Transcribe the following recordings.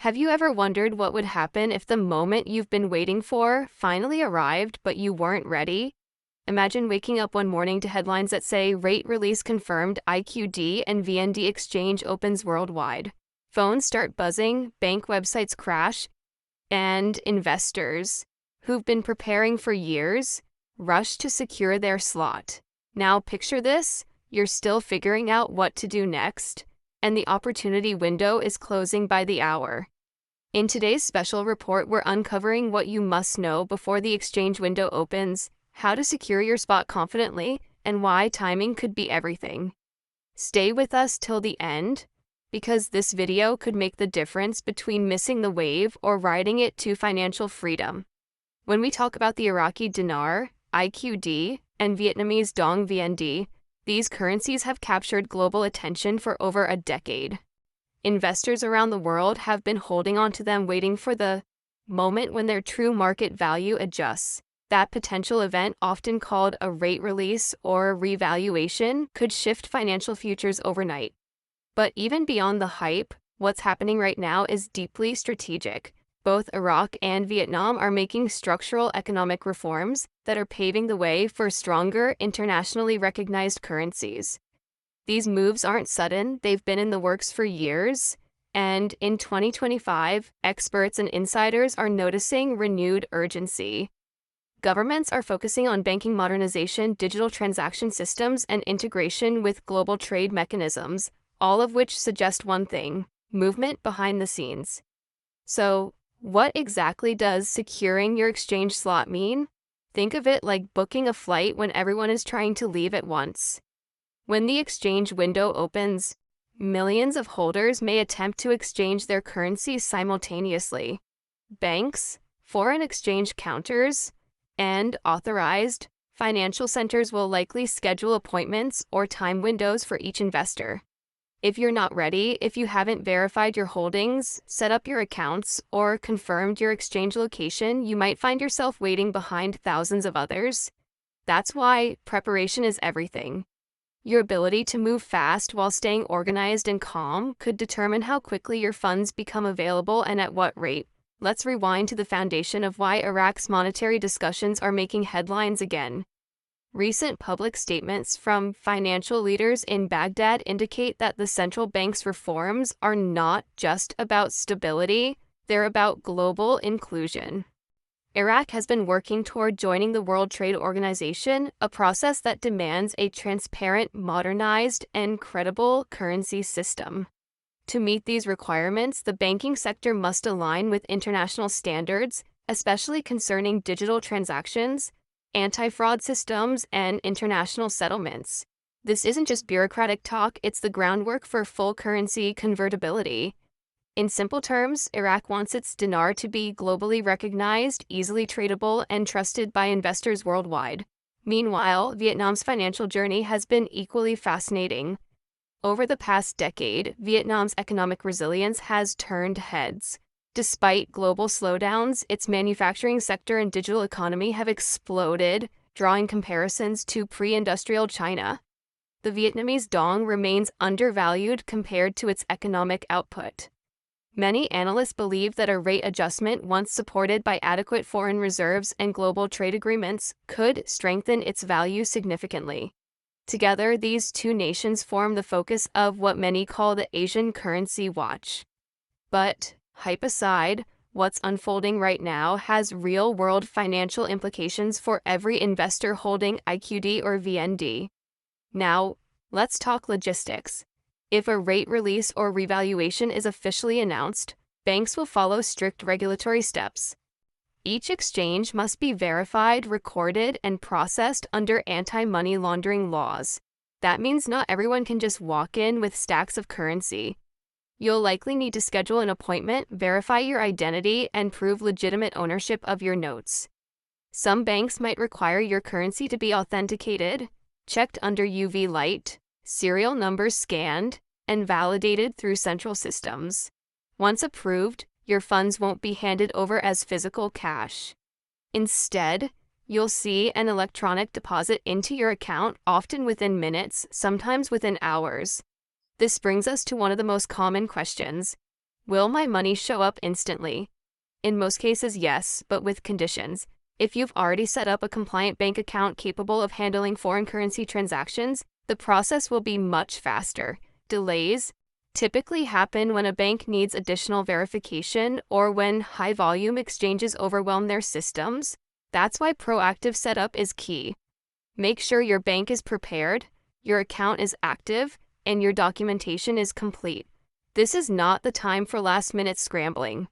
Have you ever wondered what would happen if the moment you've been waiting for finally arrived, but you weren't ready? Imagine waking up one morning to headlines that say rate release confirmed, IQD and VND exchange opens worldwide. Phones start buzzing, bank websites crash, and investors, who've been preparing for years, rush to secure their slot. Now picture this, you're still figuring out what to do next, and the opportunity window is closing by the hour. In today's special report, we're uncovering what you must know before the exchange window opens, how to secure your spot confidently, and why timing could be everything. Stay with us till the end, because this video could make the difference between missing the wave or riding it to financial freedom. When we talk about the Iraqi Dinar, IQD, and Vietnamese Dong VND, these currencies have captured global attention for over a decade. Investors around the world have been holding on to them, waiting for the moment when their true market value adjusts. That potential event, often called a rate release or revaluation, could shift financial futures overnight. But even beyond the hype, what's happening right now is deeply strategic. Both Iraq and Vietnam are making structural economic reforms that are paving the way for stronger, internationally recognized currencies. These moves aren't sudden, they've been in the works for years, and in 2025, experts and insiders are noticing renewed urgency. Governments are focusing on banking modernization, digital transaction systems, and integration with global trade mechanisms, all of which suggest one thing: movement behind the scenes. So, what exactly does securing your exchange slot mean? Think of it like booking a flight when everyone is trying to leave at once. When the exchange window opens, millions of holders may attempt to exchange their currencies simultaneously. Banks, foreign exchange counters, and authorized financial centers will likely schedule appointments or time windows for each investor. If you're not ready, if you haven't verified your holdings, set up your accounts, or confirmed your exchange location, you might find yourself waiting behind thousands of others. That's why preparation is everything. Your ability to move fast while staying organized and calm could determine how quickly your funds become available and at what rate. Let's rewind to the foundation of why Iraq's monetary discussions are making headlines again. Recent public statements from financial leaders in Baghdad indicate that the central bank's reforms are not just about stability, they're about global inclusion. Iraq has been working toward joining the World Trade Organization, a process that demands a transparent, modernized, and credible currency system. To meet these requirements, the banking sector must align with international standards, especially concerning digital transactions, anti-fraud systems, and international settlements. This isn't just bureaucratic talk, it's the groundwork for full currency convertibility. In simple terms, Iraq wants its dinar to be globally recognized, easily tradable, and trusted by investors worldwide. Meanwhile, Vietnam's financial journey has been equally fascinating. Over the past decade, Vietnam's economic resilience has turned heads. Despite global slowdowns, its manufacturing sector and digital economy have exploded, drawing comparisons to pre-industrial China. The Vietnamese dong remains undervalued compared to its economic output. Many analysts believe that a rate adjustment, once supported by adequate foreign reserves and global trade agreements, could strengthen its value significantly. Together, these two nations form the focus of what many call the Asian currency watch. But, hype aside, what's unfolding right now has real-world financial implications for every investor holding IQD or VND. Now, let's talk logistics. If a rate release or revaluation is officially announced, banks will follow strict regulatory steps. Each exchange must be verified, recorded, and processed under anti-money laundering laws. That means not everyone can just walk in with stacks of currency. You'll likely need to schedule an appointment, verify your identity, and prove legitimate ownership of your notes. Some banks might require your currency to be authenticated, checked under UV light, serial numbers scanned, and validated through central systems. Once approved, your funds won't be handed over as physical cash. Instead, you'll see an electronic deposit into your account, often within minutes, sometimes within hours. This brings us to one of the most common questions. Will my money show up instantly? In most cases, yes, but with conditions. If you've already set up a compliant bank account capable of handling foreign currency transactions, the process will be much faster. Delays typically happen when a bank needs additional verification or when high-volume exchanges overwhelm their systems. That's why proactive setup is key. Make sure your bank is prepared, your account is active, and your documentation is complete. This is not the time for last-minute scrambling.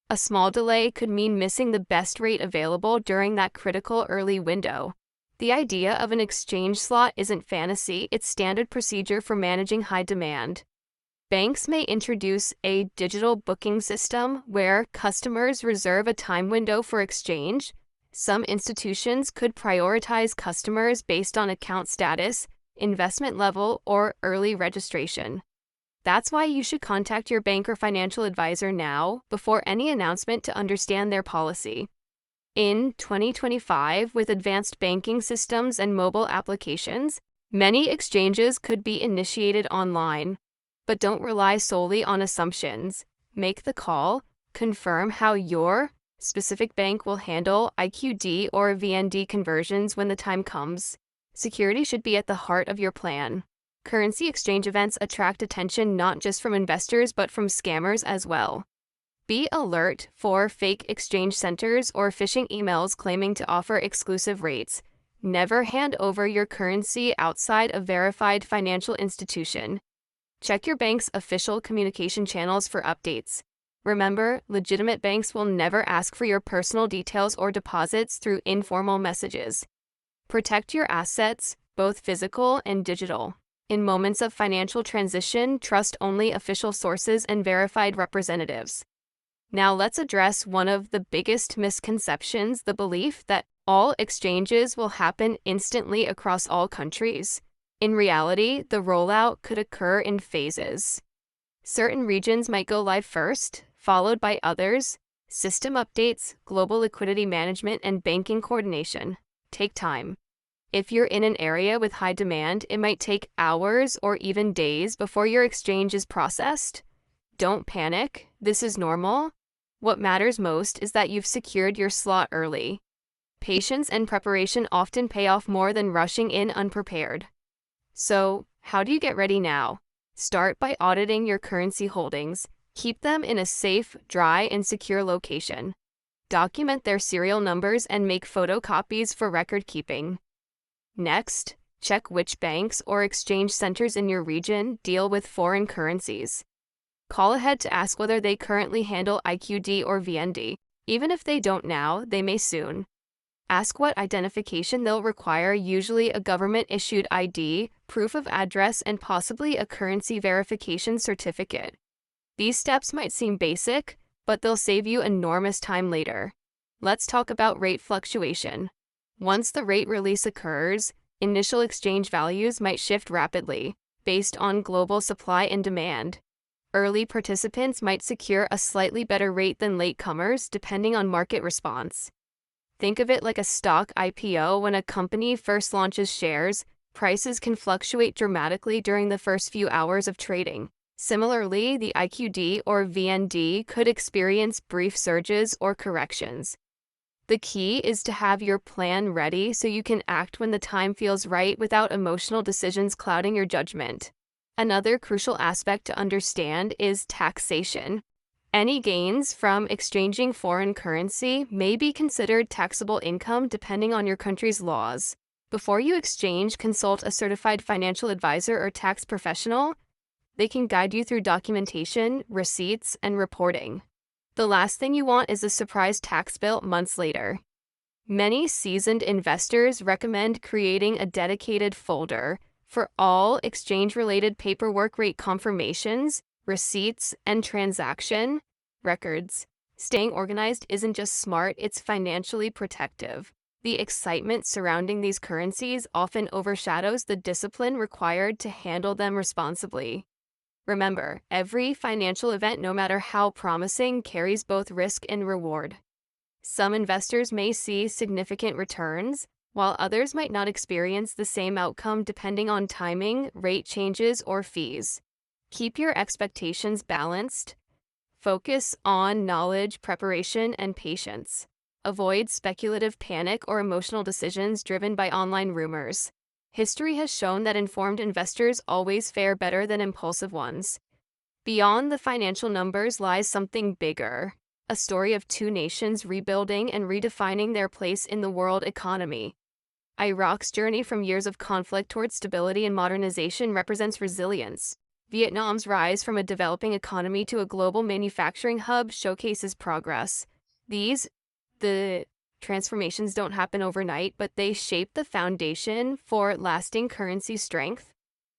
A small delay could mean missing the best rate available during that critical early window. The idea of an exchange slot isn't fantasy, it's standard procedure for managing high demand. Banks may introduce a digital booking system where customers reserve a time window for exchange. Some institutions could prioritize customers based on account status, investment level, or early registration. That's why you should contact your bank or financial advisor now, before any announcement, to understand their policy. In 2025, with advanced banking systems and mobile applications, many exchanges could be initiated online. But don't rely solely on assumptions. Make the call, confirm how your specific bank will handle IQD or VND conversions when the time comes. Security should be at the heart of your plan. Currency exchange events attract attention not just from investors but from scammers as well. Be alert for fake exchange centers or phishing emails claiming to offer exclusive rates. Never hand over your currency outside a verified financial institution. Check your bank's official communication channels for updates. Remember, legitimate banks will never ask for your personal details or deposits through informal messages. Protect your assets, both physical and digital. In moments of financial transition, trust only official sources and verified representatives. Now let's address one of the biggest misconceptions, the belief that all exchanges will happen instantly across all countries. In reality, the rollout could occur in phases. Certain regions might go live first, followed by others. System updates, global liquidity management, and banking coordination take time. If you're in an area with high demand, it might take hours or even days before your exchange is processed. Don't panic, this is normal. What matters most is that you've secured your slot early. Patience and preparation often pay off more than rushing in unprepared. So, how do you get ready now? Start by auditing your currency holdings. Keep them in a safe, dry, and secure location. Document their serial numbers and make photocopies for record keeping. Next, check which banks or exchange centers in your region deal with foreign currencies. Call ahead to ask whether they currently handle IQD or VND. Even if they don't now, they may soon. Ask what identification they'll require, usually a government-issued ID, proof of address, and possibly a currency verification certificate. These steps might seem basic, but they'll save you enormous time later. Let's talk about rate fluctuation. Once the rate release occurs, initial exchange values might shift rapidly, based on global supply and demand. Early participants might secure a slightly better rate than latecomers, depending on market response. Think of it like a stock IPO. When a company first launches shares, prices can fluctuate dramatically during the first few hours of trading. Similarly, the IQD or VND could experience brief surges or corrections. The key is to have your plan ready so you can act when the time feels right without emotional decisions clouding your judgment. Another crucial aspect to understand is taxation. Any gains from exchanging foreign currency may be considered taxable income depending on your country's laws. Before you exchange, consult a certified financial advisor or tax professional. They can guide you through documentation, receipts, and reporting. The last thing you want is a surprise tax bill months later. Many seasoned investors recommend creating a dedicated folder for all exchange-related paperwork, rate confirmations, receipts, and transaction records. Staying organized isn't just smart, it's financially protective. The excitement surrounding these currencies often overshadows the discipline required to handle them responsibly. Remember, every financial event, no matter how promising, carries both risk and reward. Some investors may see significant returns, while others might not experience the same outcome depending on timing, rate changes, or fees. Keep your expectations balanced. Focus on knowledge, preparation, and patience. Avoid speculative panic or emotional decisions driven by online rumors. History has shown that informed investors always fare better than impulsive ones. Beyond the financial numbers lies something bigger, a story of two nations rebuilding and redefining their place in the world economy. Iraq's journey from years of conflict towards stability and modernization represents resilience. Vietnam's rise from a developing economy to a global manufacturing hub showcases progress. The transformations don't happen overnight, but they shape the foundation for lasting currency strength.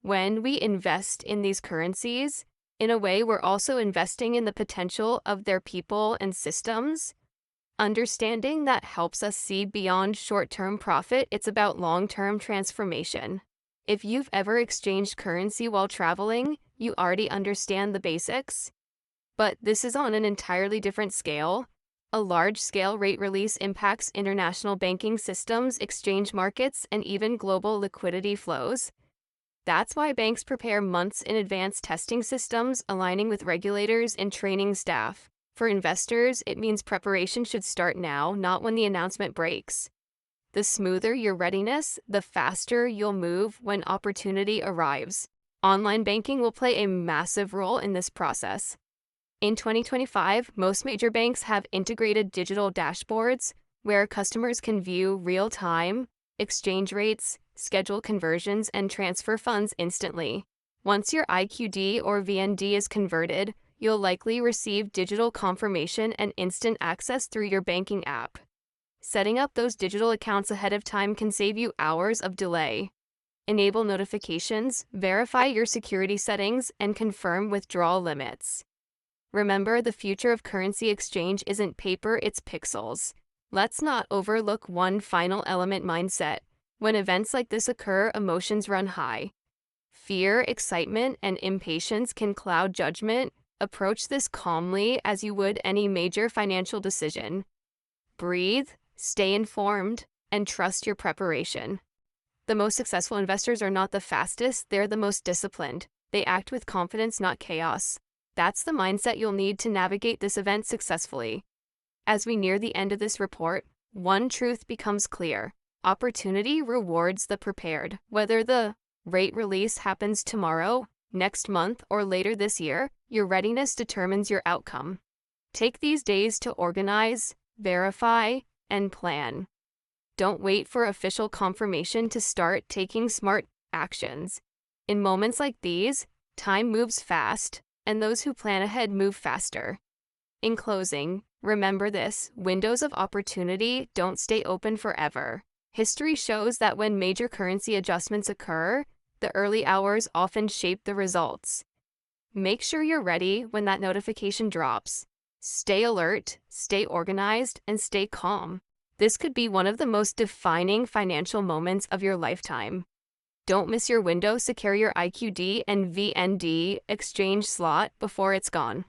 When we invest in these currencies, in a way, we're also investing in the potential of their people and systems. Understanding that helps us see beyond short-term profit, it's about long-term transformation. If you've ever exchanged currency while traveling, you already understand the basics. But this is on an entirely different scale. A large-scale rate release impacts international banking systems, exchange markets, and even global liquidity flows. That's why banks prepare months in advance, testing systems, aligning with regulators, and training staff. For investors, it means preparation should start now, not when the announcement breaks. The smoother your readiness, the faster you'll move when opportunity arrives. Online banking will play a massive role in this process. In 2025, most major banks have integrated digital dashboards where customers can view real-time exchange rates, schedule conversions, and transfer funds instantly. Once your IQD or VND is converted, you'll likely receive digital confirmation and instant access through your banking app. Setting up those digital accounts ahead of time can save you hours of delay. Enable notifications, verify your security settings, and confirm withdrawal limits. Remember, the future of currency exchange isn't paper, it's pixels. Let's not overlook one final element: mindset. When events like this occur, emotions run high. Fear, excitement, and impatience can cloud judgment. Approach this calmly as you would any major financial decision. Breathe, stay informed, and trust your preparation. The most successful investors are not the fastest, they're the most disciplined. They act with confidence, not chaos. That's the mindset you'll need to navigate this event successfully. As we near the end of this report, one truth becomes clear. Opportunity rewards the prepared. Whether the rate release happens tomorrow, next month, or later this year, your readiness determines your outcome. Take these days to organize, verify, and plan. Don't wait for official confirmation to start taking smart actions. In moments like these, time moves fast, and those who plan ahead move faster. In closing, remember this: windows of opportunity don't stay open forever. History shows that when major currency adjustments occur, the early hours often shape the results. Make sure you're ready when that notification drops. Stay alert, stay organized, and stay calm. This could be one of the most defining financial moments of your lifetime. Don't miss your window. Secure your IQD and VND exchange slot before it's gone.